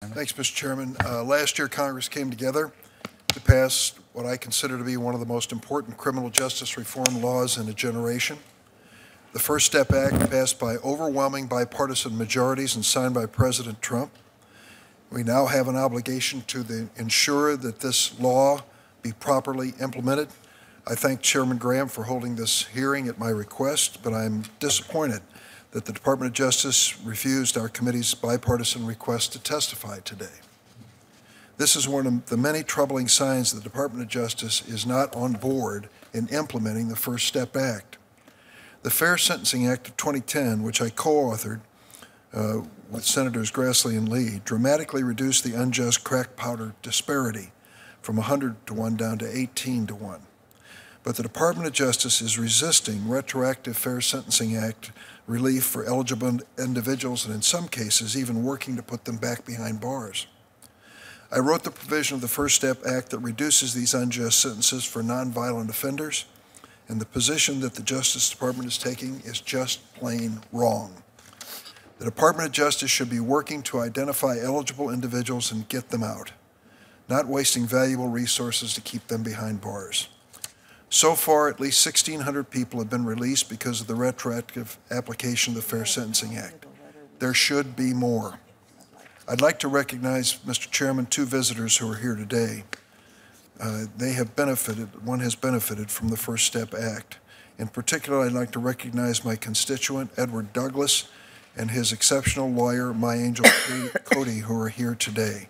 Thanks, Mr. Chairman. Last year, Congress came together to pass what I consider to be one of the most important criminal justice reform laws in a generation. The First Step Act, passed by overwhelming bipartisan majorities and signed by President Trump. We now have an obligation to ensure that this law be properly implemented. I thank Chairman Graham for holding this hearing at my request, but I'm disappointed that the Department of Justice refused our committee's bipartisan request to testify today. This is one of the many troubling signs the Department of Justice is not on board in implementing the First Step Act. The Fair Sentencing Act of 2010, which I co-authored with Senators Grassley and Lee, dramatically reduced the unjust crack powder disparity from 100 to 1 down to 18 to 1. But the Department of Justice is resisting retroactive Fair Sentencing Act relief for eligible individuals, and in some cases even working to put them back behind bars. I wrote the provision of the First Step Act that reduces these unjust sentences for nonviolent offenders, and the position that the Justice Department is taking is just plain wrong. The Department of Justice should be working to identify eligible individuals and get them out, not wasting valuable resources to keep them behind bars. So far, at least 1,600 people have been released because of the retroactive application of the Fair Sentencing Act. There should be more. I'd like to recognize, Mr. Chairman, two visitors who are here today. They have benefited, one has benefited from the First Step Act. In particular, I'd like to recognize my constituent, Edward Douglas, and his exceptional lawyer, my angel Cody, who are here today.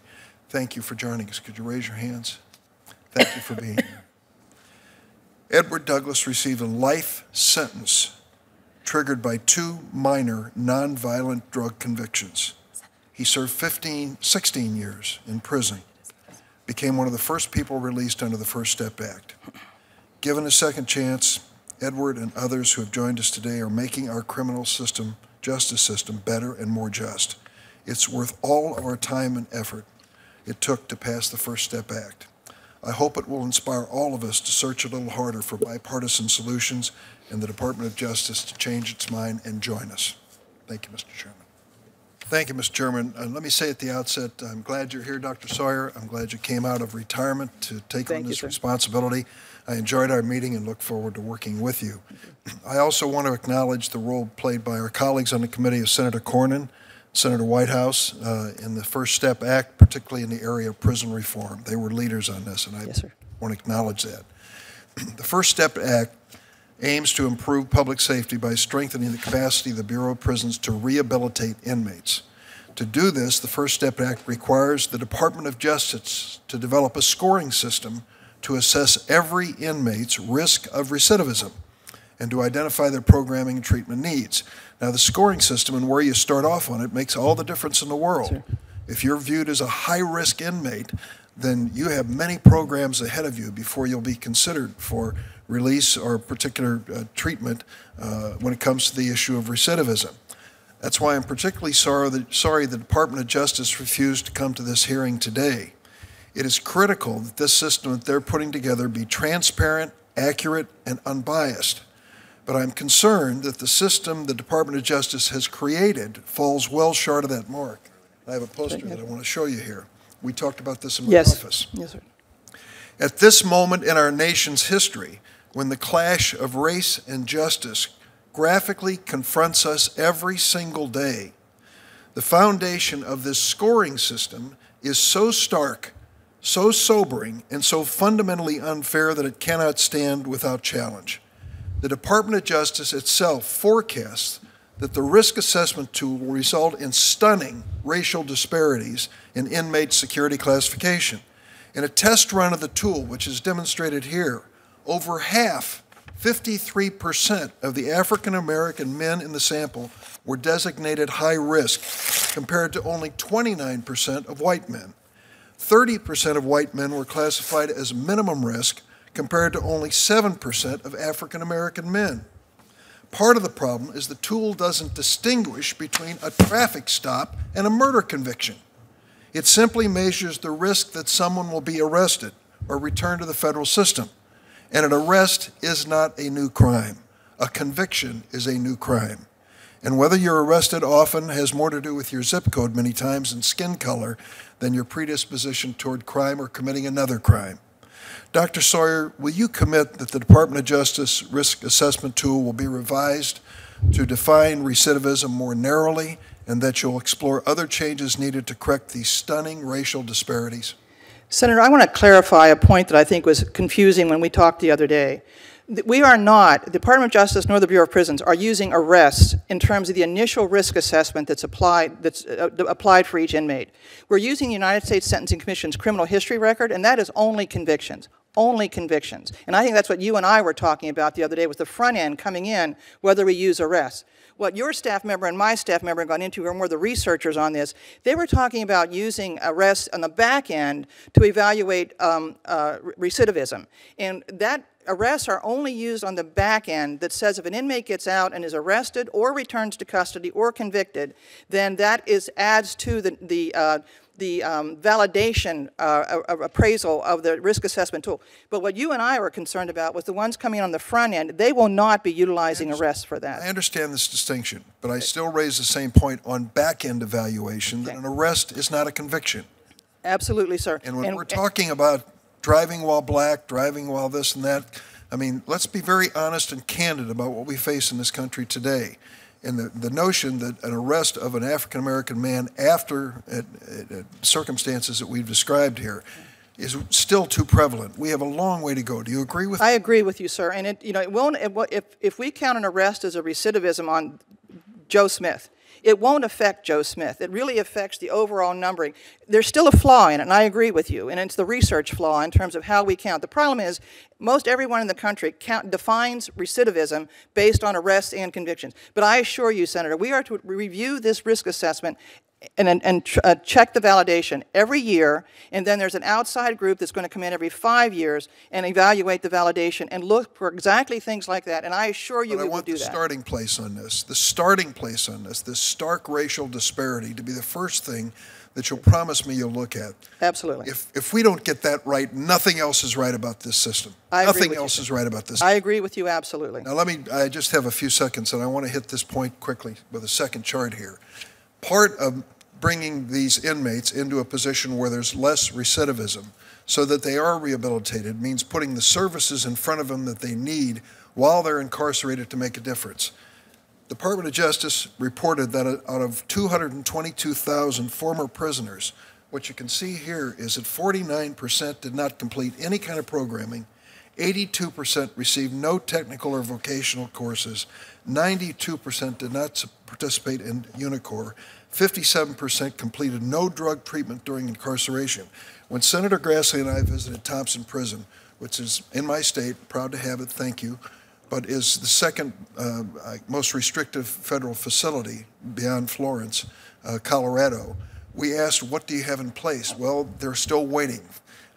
Thank you for joining us. Could you raise your hands? Thank you for being here. Edward Douglas received a life sentence triggered by two minor nonviolent drug convictions. He served 16 years in prison, became one of the first people released under the First Step Act. Given a second chance, Edward and others who have joined us today are making our criminal system, justice system, better and more just. It's worth all our time and effort it took to pass the First Step Act. I hope it will inspire all of us to search a little harder for bipartisan solutions and the Department of Justice to change its mind and join us. Thank you, Mr. Chairman. Thank you, Mr. Chairman. Let me say at the outset, I'm glad you're here, Dr. Sawyer. I'm glad you came out of retirement to take on this responsibility. I enjoyed our meeting and look forward to working with you. I also want to acknowledge the role played by our colleagues on the committee of Senator Cornyn, Senator Whitehouse, in the First Step Act, particularly in the area of prison reform. They were leaders on this, and I want to acknowledge that. The First Step Act aims to improve public safety by strengthening the capacity of the Bureau of Prisons to rehabilitate inmates. To do this, the First Step Act requires the Department of Justice to develop a scoring system to assess every inmate's risk of recidivism and to identify their programming and treatment needs. Now, the scoring system and where you start off on it makes all the difference in the world. Sure. If you're viewed as a high-risk inmate, then you have many programs ahead of you before you'll be considered for release or particular treatment when it comes to the issue of recidivism. That's why I'm particularly sorry the Department of Justice refused to come to this hearing today. It is critical that this system that they're putting together be transparent, accurate, and unbiased. But I'm concerned that the system the Department of Justice has created falls well short of that mark. I have a poster that I want to show you here. We talked about this in my office. Yes, sir. At this moment in our nation's history, when the clash of race and justice graphically confronts us every single day, the foundation of this scoring system is so stark, so sobering, and so fundamentally unfair that it cannot stand without challenge. The Department of Justice itself forecasts that the risk assessment tool will result in stunning racial disparities in inmate security classification. In a test run of the tool, which is demonstrated here, over half, 53% of the African American men in the sample were designated high risk, compared to only 29% of white men. 30% of white men were classified as minimum risk, compared to only 7% of African American men. Part of the problem is the tool doesn't distinguish between a traffic stop and a murder conviction. It simply measures the risk that someone will be arrested or returned to the federal system. And an arrest is not a new crime. A conviction is a new crime. And whether you're arrested often has more to do with your zip code many times and skin color than your predisposition toward crime or committing another crime. Dr. Sawyer, will you commit that the Department of Justice risk assessment tool will be revised to define recidivism more narrowly, and that you'll explore other changes needed to correct these stunning racial disparities? Senator, I want to clarify a point that I think was confusing when we talked the other day. We are not, the Department of Justice nor the Bureau of Prisons are using arrests in terms of the initial risk assessment that's applied for each inmate. We're using the United States Sentencing Commission's criminal history record, and that is only convictions. Only convictions. And I think that's what you and I were talking about the other day, was the front end coming in, whether we use arrests. What your staff member and my staff member got into were more the researchers on this. They were talking about using arrests on the back end to evaluate recidivism. And that arrests are only used on the back end that says if an inmate gets out and is arrested or returns to custody or convicted, then that adds to the validation appraisal of the risk assessment tool. But what you and I were concerned about was the ones coming on the front end. They will not be utilizing arrests for that. I understand this distinction, but I still raise the same point on back-end evaluation, that an arrest is not a conviction. Absolutely, sir. And when we're talking about driving while black, driving while this and that, I mean, let's be very honest and candid about what we face in this country today. And the notion that an arrest of an African-American man after circumstances that we've described here is still too prevalent. We have a long way to go. Do you agree with I agree with you, sir. And it won't, if we count an arrest as a recidivism on Joe Smith, it won't affect Joe Smith. It really affects the overall numbering. There's still a flaw in it, and I agree with you, and it's the research flaw in terms of how we count. The problem is most everyone in the country defines recidivism based on arrests and convictions. But I assure you, Senator, we are to review this risk assessment and check the validation every year, and then there's an outside group that's going to come in every 5 years and evaluate the validation and look for exactly things like that, and I assure you we will do that. I want the starting place on this, this stark racial disparity to be the first thing that you'll promise me you'll look at. Absolutely. If we don't get that right, nothing else is right about this system. Nothing else is right about this. I agree with you absolutely. Now I just have a few seconds, and I want to hit this point quickly with a second chart here. Part of bringing these inmates into a position where there's less recidivism so that they are rehabilitated means putting the services in front of them that they need while they're incarcerated to make a difference. The Department of Justice reported that out of 222,000 former prisoners, what you can see here is that 49% did not complete any kind of programming, 82% received no technical or vocational courses, 92% did not participate in UNICOR, 57% completed no drug treatment during incarceration. When Senator Grassley and I visited Thompson Prison, which is in my state, proud to have it, thank you, but is the second most restrictive federal facility beyond Florence, Colorado, we asked, what do you have in place? Well, they're still waiting.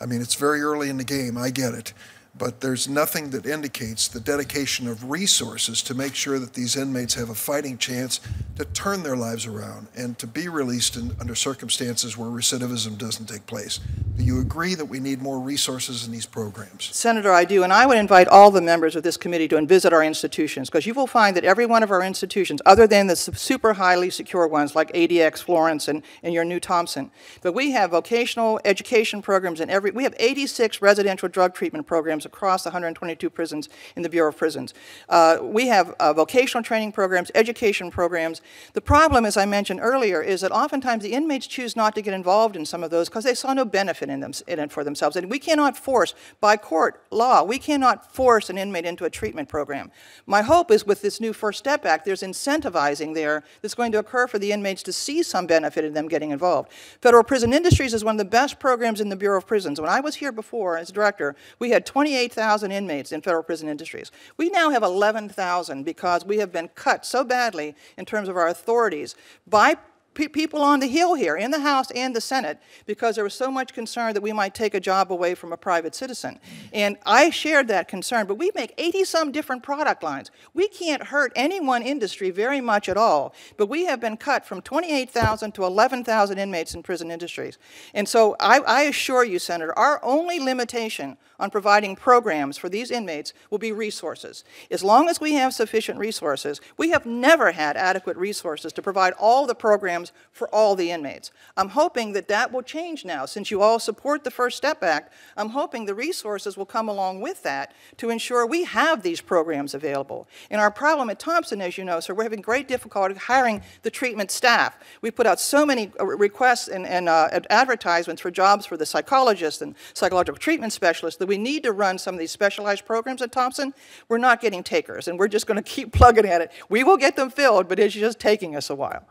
I mean, it's very early in the game, I get it. But there's nothing that indicates the dedication of resources to make sure that these inmates have a fighting chance to turn their lives around and to be released under circumstances where recidivism doesn't take place. Do you agree that we need more resources in these programs? Senator, I do, and I would invite all the members of this committee to visit our institutions, because you will find that every one of our institutions, other than the super highly secure ones like ADX Florence and your new Thompson, but we have vocational education programs we have 86 residential drug treatment programs across the 122 prisons in the Bureau of Prisons. We have vocational training programs, education programs. The problem, as I mentioned earlier, is that oftentimes the inmates choose not to get involved in some of those because they saw no benefit in it for themselves. And we cannot force, by court law, we cannot force an inmate into a treatment program. My hope is with this new First Step Act, there's incentivizing there that's going to occur for the inmates to see some benefit in them getting involved. Federal Prison Industries is one of the best programs in the Bureau of Prisons. When I was here before as director, we had 28,000 inmates in Federal Prison Industries. We now have 11,000 because we have been cut so badly in terms of our authorities by people on the Hill here, in the House and the Senate, because there was so much concern that we might take a job away from a private citizen. And I shared that concern, but we make 80-some different product lines. We can't hurt any one industry very much at all, but we have been cut from 28,000 to 11,000 inmates in prison industries. And so I assure you, Senator, our only limitation on providing programs for these inmates will be resources. As long as we have sufficient resources, we have never had adequate resources to provide all the programs for all the inmates. I'm hoping that that will change now. Since you all support the First Step Act, I'm hoping the resources will come along with that to ensure we have these programs available. And our problem at Thompson, as you know, sir, we're having great difficulty hiring the treatment staff. We put out so many requests and advertisements for jobs for the psychologists and psychological treatment specialists that we need to run some of these specialized programs at Thompson. We're not getting takers, and we're just going to keep plugging at it. We will get them filled, but it's just taking us a while.